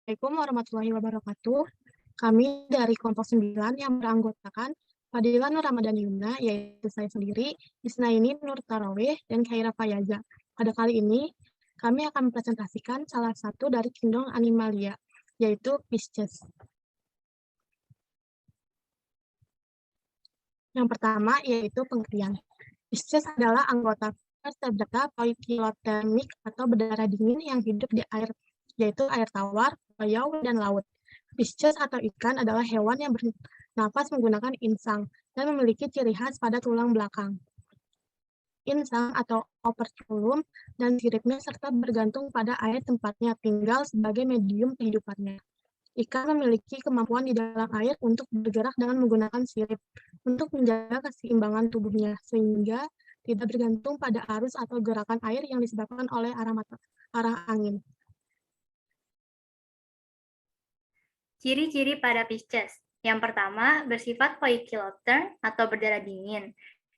Assalamualaikum warahmatullahi wabarakatuh. Kami dari kelompok 9 yang beranggotakan Fadila Nur Ramadhani Yumna, yaitu saya sendiri, Isnaini Nur Tarawih, dan Khaira Fayaza. Pada kali ini, kami akan mempresentasikan salah satu dari kingdom Animalia, yaitu Pisces. Yang pertama yaitu pengertian. Pisces adalah anggota vertebrata poikilotermik atau berdarah dingin yang hidup di air, yaitu air tawar, bayau, dan laut. Pisces atau ikan adalah hewan yang bernapas menggunakan insang dan memiliki ciri khas pada tulang belakang. Insang atau operculum dan siripnya serta bergantung pada air tempatnya tinggal sebagai medium kehidupannya. Ikan memiliki kemampuan di dalam air untuk bergerak dengan menggunakan sirip untuk menjaga keseimbangan tubuhnya, sehingga tidak bergantung pada arus atau gerakan air yang disebabkan oleh arah angin. Ciri-ciri pada Pisces. Yang pertama, bersifat poikiloterm atau berdarah dingin,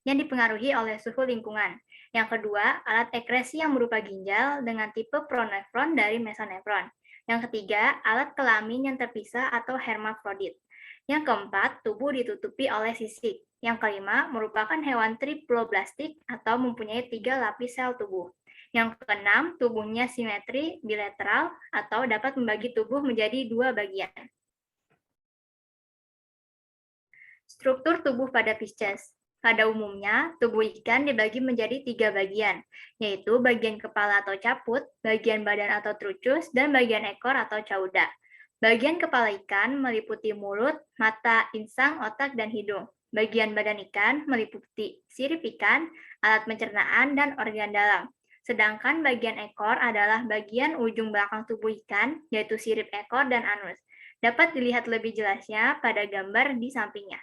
yang dipengaruhi oleh suhu lingkungan. Yang kedua, alat ekresi yang berupa ginjal dengan tipe pronefron dari mesonefron. Yang ketiga, alat kelamin yang terpisah atau hermafrodit. Yang keempat, tubuh ditutupi oleh sisik. Yang kelima, merupakan hewan triploblastik atau mempunyai 3 lapis sel tubuh. Yang keenam, tubuhnya simetri bilateral atau dapat membagi tubuh menjadi 2 bagian. Struktur tubuh pada Pisces. Pada umumnya, tubuh ikan dibagi menjadi 3 bagian, yaitu bagian kepala atau caput, bagian badan atau trucus, dan bagian ekor atau cauda. Bagian kepala ikan meliputi mulut, mata, insang, otak, dan hidung. Bagian badan ikan meliputi sirip ikan, alat pencernaan, dan organ dalam. Sedangkan bagian ekor adalah bagian ujung belakang tubuh ikan, yaitu sirip ekor dan anus. Dapat dilihat lebih jelasnya pada gambar di sampingnya.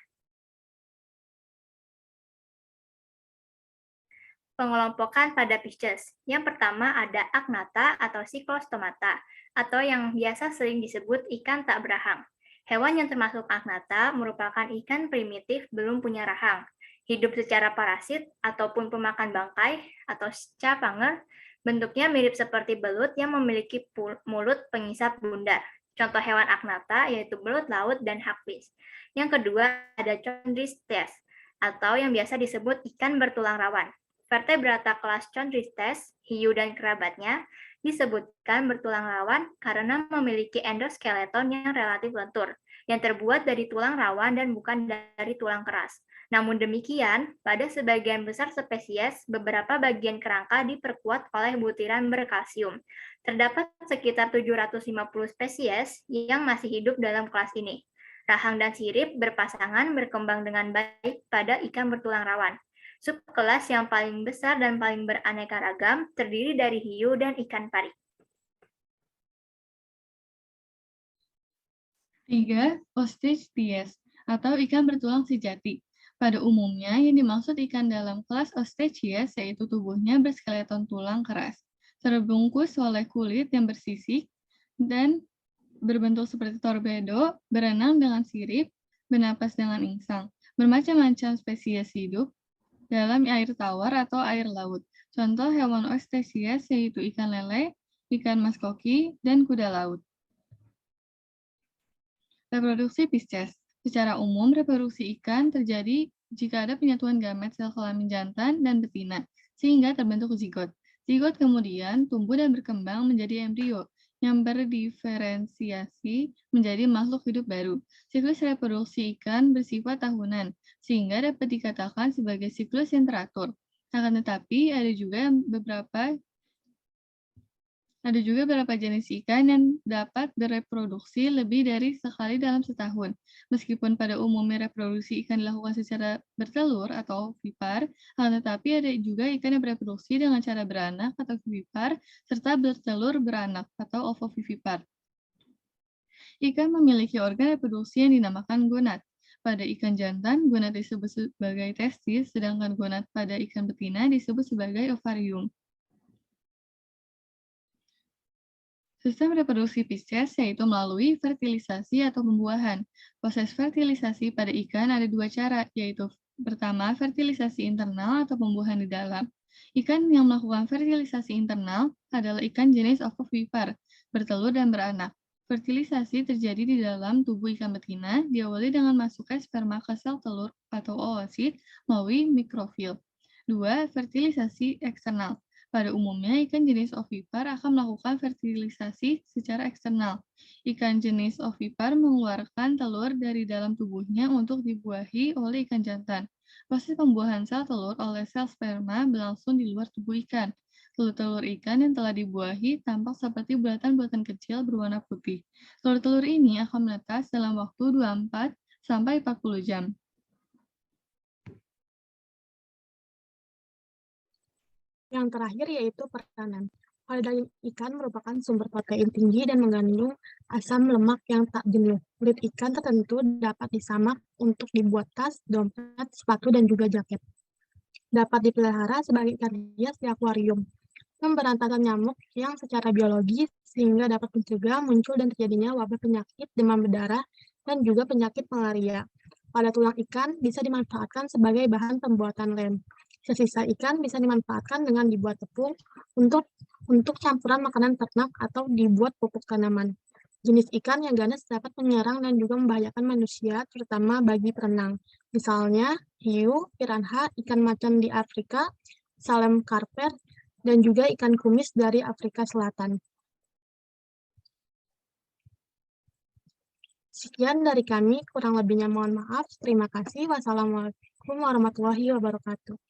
Pengelompokan pada Pisces. Yang pertama ada agnatha atau cyclostomata, atau yang biasa sering disebut ikan tak berahang. Hewan yang termasuk agnatha merupakan ikan primitif belum punya rahang. Hidup secara parasit ataupun pemakan bangkai atau scavenger, bentuknya mirip seperti belut yang memiliki mulut pengisap bundar. Contoh hewan agnatha yaitu belut laut dan hagfish. Yang kedua ada chondrichthyes, atau yang biasa disebut ikan bertulang rawan. Vertebrata kelas Chondrichthyes, hiu dan kerabatnya, disebutkan bertulang rawan karena memiliki endoskeleton yang relatif lentur, yang terbuat dari tulang rawan dan bukan dari tulang keras. Namun demikian, pada sebagian besar spesies, beberapa bagian kerangka diperkuat oleh butiran berkalsium. Terdapat sekitar 750 spesies yang masih hidup dalam kelas ini. Rahang dan sirip berpasangan berkembang dengan baik pada ikan bertulang rawan. Subkelas yang paling besar dan paling beraneka ragam terdiri dari hiu dan ikan pari. 3. Osteichthyes atau ikan bertulang sejati. Pada umumnya, yang dimaksud ikan dalam kelas Osteichthyes yaitu tubuhnya berskeleton tulang keras, terbungkus oleh kulit yang bersisik dan berbentuk seperti torpedo, berenang dengan sirip, bernapas dengan insang. Bermacam-macam spesies hidup dalam air tawar atau air laut. Contoh hewan Osteichthyes yaitu ikan lele, ikan maskoki, dan kuda laut. Reproduksi Pisces. Secara umum, reproduksi ikan terjadi jika ada penyatuan gamet sel kelamin jantan dan betina, sehingga terbentuk zigot. Zigot kemudian tumbuh dan berkembang menjadi embrio, yang berdiferensiasi menjadi makhluk hidup baru. Siklus reproduksi ikan bersifat tahunan, sehingga dapat dikatakan sebagai siklus yang teratur. Akan tetapi, ada juga beberapa jenis ikan yang dapat bereproduksi lebih dari sekali dalam setahun. Meskipun pada umumnya reproduksi ikan dilakukan secara bertelur atau ovipar, akan tetapi ada juga ikan yang bereproduksi dengan cara beranak atau vivipar, serta bertelur beranak atau ovovivipar. Ikan memiliki organ reproduksi yang dinamakan gonad. Pada ikan jantan, gonad disebut sebagai testis, sedangkan gonad pada ikan betina disebut sebagai ovarium. Sistem reproduksi Pisces yaitu melalui fertilisasi atau pembuahan. Proses fertilisasi pada ikan ada 2 cara, yaitu pertama, fertilisasi internal atau pembuahan di dalam. Ikan yang melakukan fertilisasi internal adalah ikan jenis ovovivipar, bertelur dan beranak. Fertilisasi terjadi di dalam tubuh ikan betina, diawali dengan masuknya sperma ke sel telur atau oosit melalui mikrofil. 2. Fertilisasi eksternal. Pada umumnya, ikan jenis ovipar akan melakukan fertilisasi secara eksternal. Ikan jenis ovipar mengeluarkan telur dari dalam tubuhnya untuk dibuahi oleh ikan jantan. Proses pembuahan sel telur oleh sel sperma berlangsung di luar tubuh ikan. Telur-telur ikan yang telah dibuahi tampak seperti bulatan-bulatan kecil berwarna putih. Telur-telur ini akan menetas dalam waktu 24 sampai 40 jam. Yang terakhir yaitu peranan. Pada daging ikan merupakan sumber protein tinggi dan mengandung asam lemak yang tak jenuh. Kulit ikan tertentu dapat disamak untuk dibuat tas, dompet, sepatu, dan juga jaket. Dapat dipelihara sebagai ikan hias di akuarium. Pemberantasan nyamuk yang secara biologis sehingga dapat mencegah muncul dan terjadinya wabah penyakit demam berdarah dan juga penyakit malaria. Pada tulang ikan bisa dimanfaatkan sebagai bahan pembuatan lem. Sisa ikan bisa dimanfaatkan dengan dibuat tepung untuk campuran makanan ternak atau dibuat pupuk tanaman. Jenis ikan yang ganas dapat menyerang dan juga membahayakan manusia, terutama bagi perenang. Misalnya, hiu, piranha, ikan macan di Afrika, salem karper, dan juga ikan kumis dari Afrika Selatan. Sekian dari kami, kurang lebihnya mohon maaf. Terima kasih. Wassalamualaikum warahmatullahi wabarakatuh.